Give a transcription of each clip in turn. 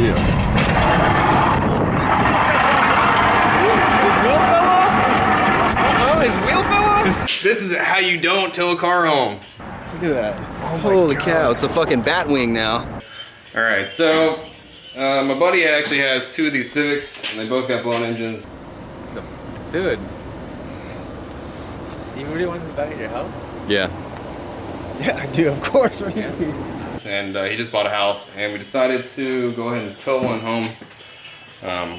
Yeah. His wheel fell off? This is how you don't tow a car home. Look at that. Oh Holy cow, it's a fucking bat wing now. Alright, so my buddy actually has 2 of these Civics, and they both got blown engines. Dude, you really want them back at your house? Yeah. Yeah, I do, of course. What do you mean? And he just bought a house, and we decided to go ahead and tow one home.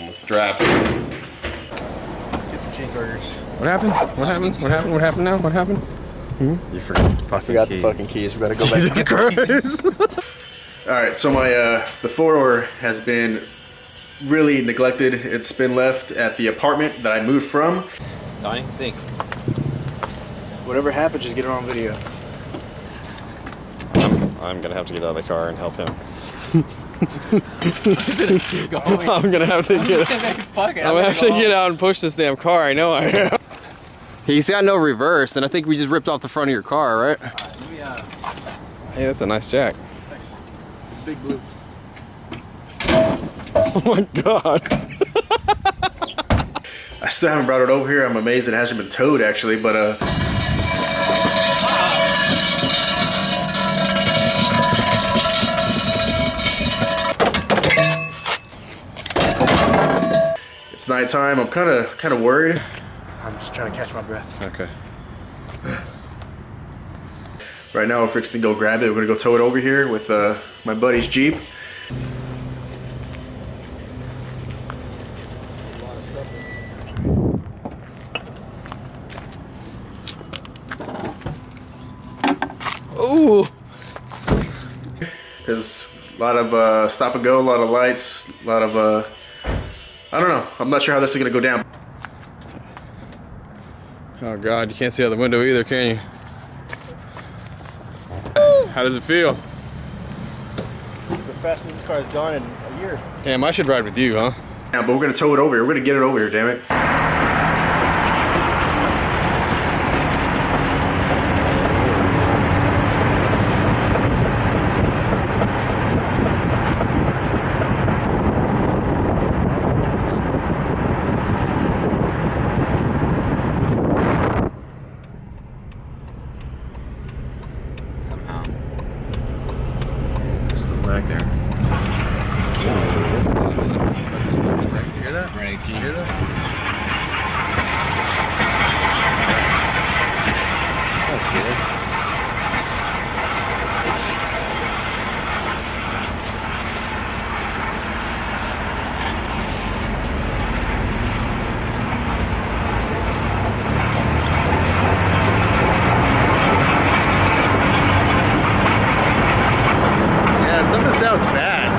With strap. Let's get some cheeseburgers. What happened? What happened? What happened? What happened now? What happened? Hmm? You forgot the fucking Forgot key. the fucking keys. We gotta go back. Jesus Christ. Alright, so my the 4-door has been really neglected. It's been left at the apartment that I moved from. Donnie, think. Whatever happens, just get it on video. I'm gonna have to get out of the car and help him. I'm gonna have to get. I'm gonna have to get out and push this damn car. I know I am. He's got no reverse, and I think we just ripped off the front of your car, right? Hey, that's a nice jack. Thanks. It's big blue. Oh my god. I still haven't brought it over here. I'm amazed it hasn't been towed actually, but it's nighttime. I'm kind of worried. I'm just trying to catch my breath. Okay. Right now, if Rick's gonna go grab it, we're gonna go tow it over here with my buddy's Jeep. Ooh. Because a lot of stop and go, a lot of lights, a lot of I don't know. I'm not sure how this is gonna go down. Oh God, you can't see out the window either, can you? How does it feel? The fastest this car's gone in a year. Damn, I should ride with you, huh? Yeah, but we're gonna tow it over here. We're gonna get it over here, damn it. Back there. You hear that? Ready? Can you hear that? That's good. Yeah, something sounds bad.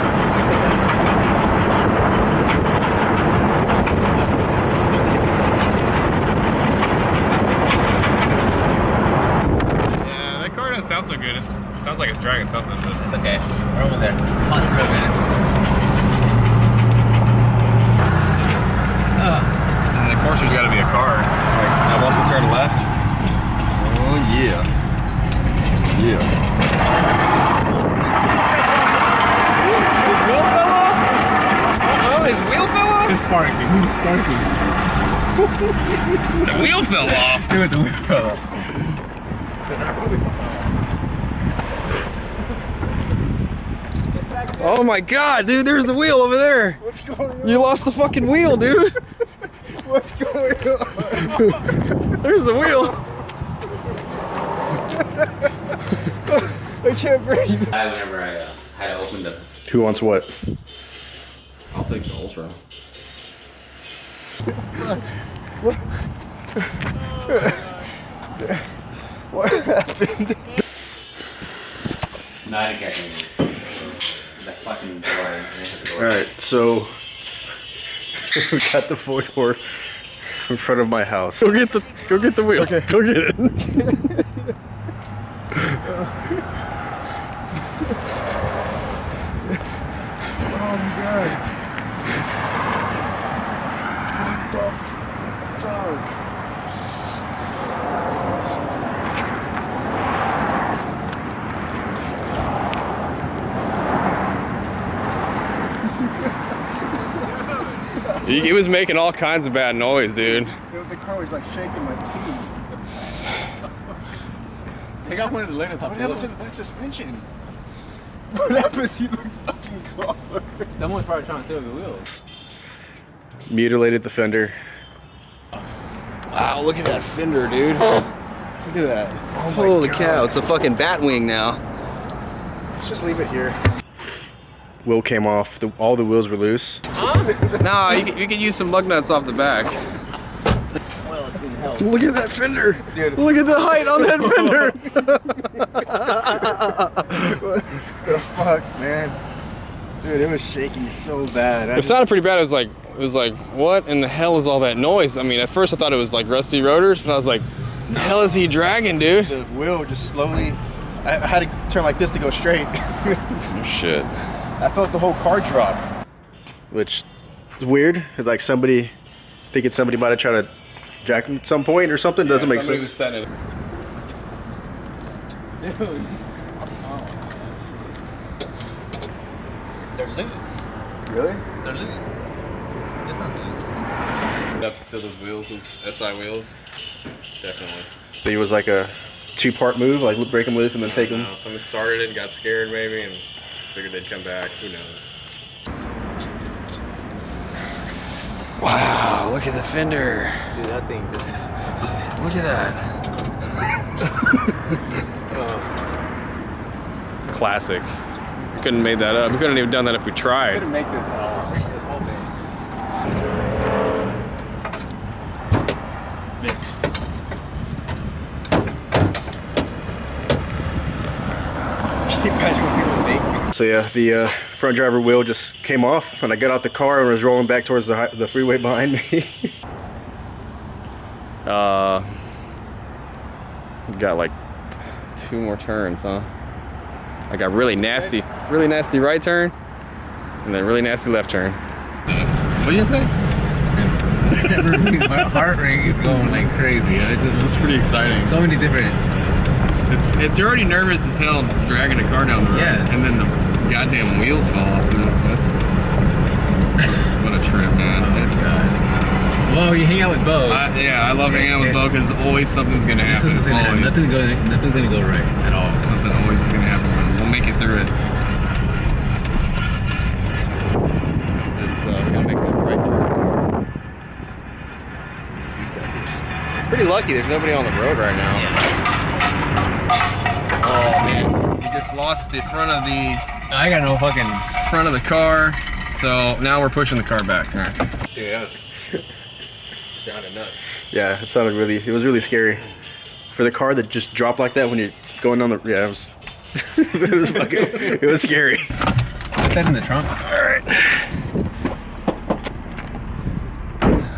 Yeah, that car doesn't sound so good. It sounds like it's dragging something, but It's okay. We're almost there. Pause for a minute. and of course there's got to be a car. Like, I want to turn left. Oh yeah. Yeah. His wheel fell off? It's sparking. Who's sparking? The wheel fell off. Dude, the wheel fell off. Oh my god, dude, there's the wheel over there. What's going on? You lost the fucking wheel, dude. What's going on? There's the wheel. I can't breathe. Whenever I had to open the... Who wants what? I'll take the Ultra. What happened? No, I didn't catch anything. The fucking door. Alright, so we got the 4-door in front of my house. Go get the wheel. Okay. Go get it. Oh my god. What the fuck? He was making all kinds of bad noise, dude. The car was like shaking my teeth. Take out one of the later top. What happened to the back suspension? What happened to the fucking car? Someone's probably trying to steal the wheels. Mutilated the fender. Wow, look at that fender, dude. Look at that. Holy cow, it's a fucking bat wing now. Let's just leave it here. Wheel came off. All the wheels were loose. Nah, you could use some lug nuts off the back. Well, it didn't help. Look at that fender. Dude. Look at the height on that fender. What the fuck, man? Dude, it was shaking so bad. It sounded pretty bad. It was like, what in the hell is all that noise? I mean, at first I thought it was like rusty rotors, but I was like, the hell is he dragging, dude? The wheel just slowly. I had to turn like this to go straight. Oh, shit. I felt the whole car drop. Which is weird. Like somebody thinking somebody might have tried to jack him at some point or something. Doesn't make sense. Dude. They're loose. Really? They're loose. This one's loose. Up to those wheels, those SI wheels. Definitely. It was like a two-part move, like break them loose and then take them. Someone started it, got scared maybe, and figured they'd come back. Who knows? Wow, look at the fender. Dude, that thing just. Look at that. Classic. We couldn't have made that up. We couldn't have even done that if we tried. Couldn't make this at all. This whole thing. Fixed. Can you imagine what people think? So yeah, the front driver wheel just came off, and I got out the car and was rolling back towards the freeway behind me. Got like 2 more turns, huh? I got really nasty right turn, and then really nasty left turn. What did you say? My heart rate is going like crazy. It's pretty exciting. so many different. It's already nervous as hell dragging a car down the road, and then the goddamn wheels fall off. That's what a trip, man. Well, you hang out with Bo. Yeah, I love hanging out with Bo because always something's gonna happen. Nothing's gonna go right at all. Something always is gonna happen. We'll make it through it. We gotta make that right turn. Pretty lucky there's nobody on the road right now. Oh man, you just lost the front of the I got no fucking front of the car, so now we're pushing the car back. All right. dude. That was sounded nuts. Yeah, it was really scary. For the car that just dropped like that when you're going on the, yeah, it was, it was scary. Put that in the trunk.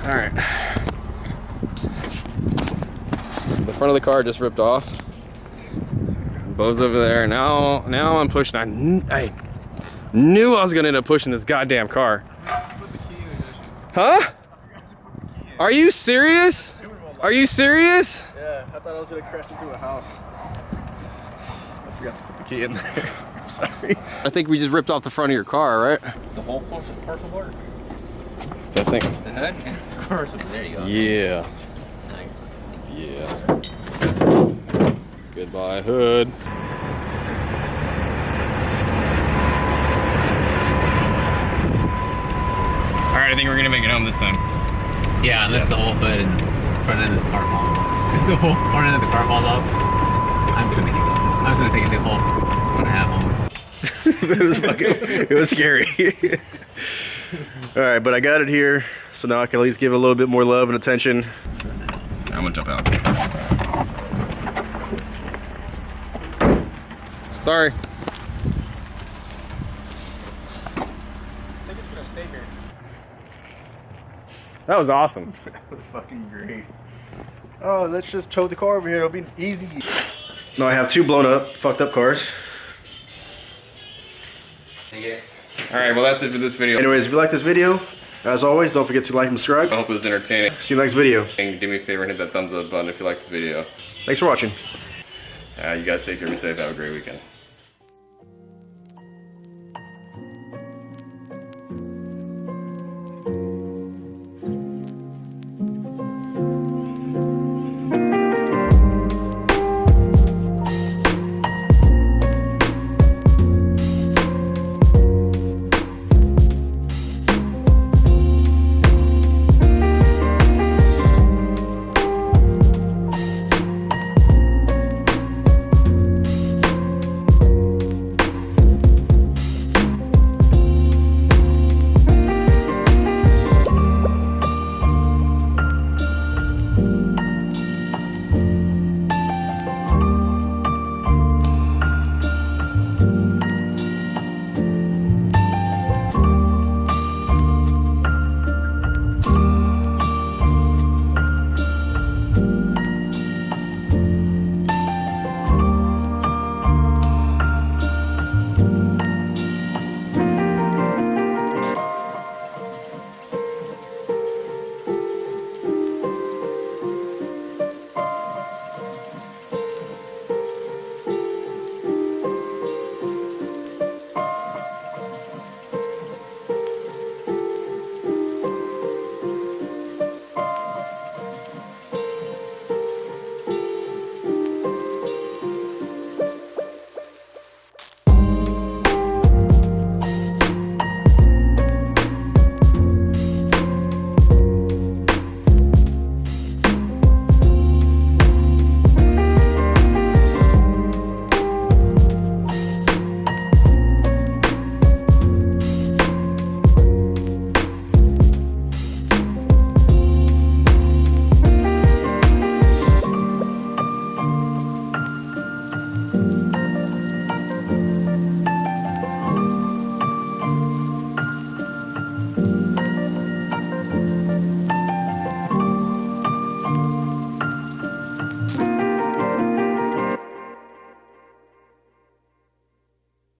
All right. The front of the car just ripped off. Bo's over there. Now I'm pushing. I knew I was gonna end up pushing this goddamn car. Huh? Are you serious? Are you serious? Yeah, I thought I was gonna crash into a house. I forgot to put the key in there. I'm sorry. I think we just ripped off the front of your car, right? The whole parcel board. Is that thing? The head? Of course. There you go. Yeah. Nice. Yeah. Goodbye, hood. All right, I think we're gonna make it home this time. Yeah, unless the whole hood and front end of the car falls off. If the whole front end of the car falls off, I'm just gonna keep going. I'm just gonna take the whole 1.5 home. It was scary. All right, but I got it here, so now I can at least give it a little bit more love and attention. I'm gonna jump out. Sorry. I think it's gonna stay here. That was awesome. That was fucking great. Oh, let's just tow the car over here. It'll be easy. Now I have 2 blown up, fucked up cars. All right, well that's it for this video. Anyways, if you like this video, as always, don't forget to like and subscribe. I hope it was entertaining. See you next video. And do me a favor and hit that thumbs up button if you liked the video. Thanks for watching. You guys take care, be safe, have a great weekend.